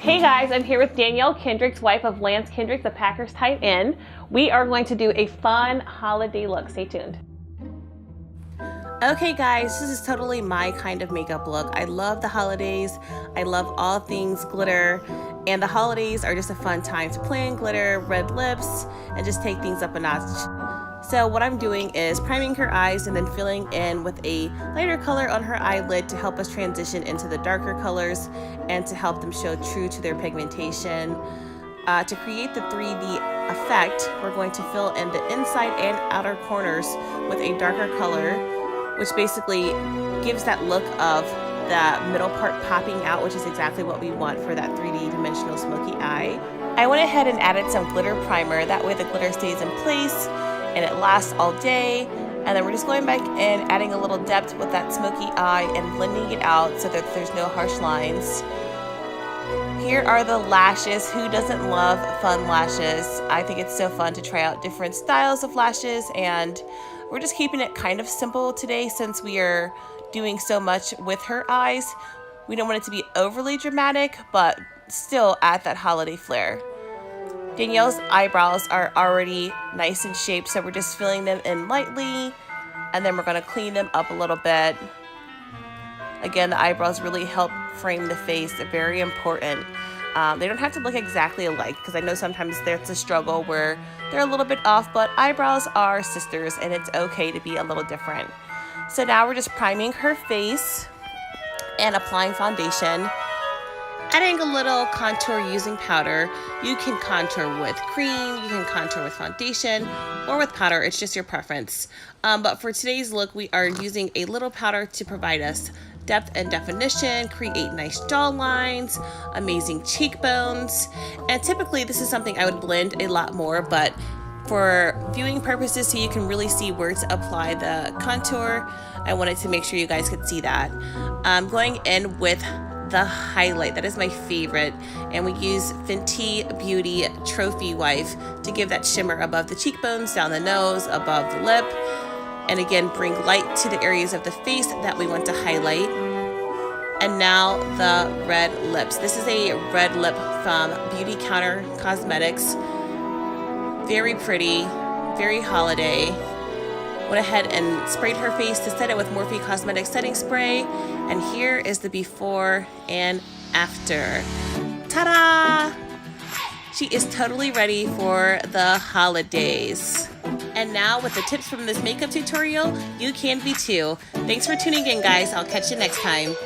Hey guys, I'm here with Danielle Kendricks, wife of Lance Kendricks, the Packers tight end. We are going to do a fun holiday look. Stay tuned. Okay guys, this is totally my kind of makeup look. I love the holidays. I love all things glitter, and the holidays are just a fun time to play in glitter, red lips, and just take things up a notch. So what I'm doing is priming her eyes and then filling in with a lighter color on her eyelid to help us transition into the darker colors and to help them show true to their pigmentation. To create the 3D effect, we're going to fill in the inside and outer corners with a darker color, which basically gives that look of the middle part popping out, which is exactly what we want for that 3D dimensional smoky eye. I went ahead and added some glitter primer, that way the glitter stays in place and it lasts all day. And then we're just going back in, adding a little depth with that smoky eye and blending it out so that there's no harsh lines. Here are the lashes. Who doesn't love fun lashes? I think it's so fun to try out different styles of lashes, and we're just keeping it kind of simple today since we are doing so much with her eyes. We don't want it to be overly dramatic, but still add that holiday flair. Danielle's eyebrows are already nice and shaped, so we're just filling them in lightly, and then we're going to clean them up a little bit. Again, the eyebrows really help frame the face. They're very important. They don't have to look exactly alike, because I know sometimes there's a struggle where they're a little bit off, but eyebrows are sisters and it's okay to be a little different. So now we're just priming her face and applying foundation. Adding a little contour using powder. You can contour with cream, you can contour with foundation, or with powder. It's just your preference. But for today's look, we are using a little powder to provide us depth and definition, create nice jaw lines, amazing cheekbones. And typically this is something I would blend a lot more, but for viewing purposes, so you can really see where to apply the contour, I wanted to make sure you guys could see that. I'm going in with the highlight. That is my favorite, and we use Fenty Beauty Trophy Wife to give that shimmer above the cheekbones, down the nose, above the lip, and again bring light to the areas of the face that we want to highlight. And now the red lips. This is a red lip from Beauty Counter Cosmetics. Very pretty, very holiday. Went ahead and sprayed her face to set it with Morphe Cosmetics setting spray. And here is the before and after. Ta-da! She is totally ready for the holidays. And now with the tips from this makeup tutorial, you can be too. Thanks for tuning in, guys. I'll catch you next time.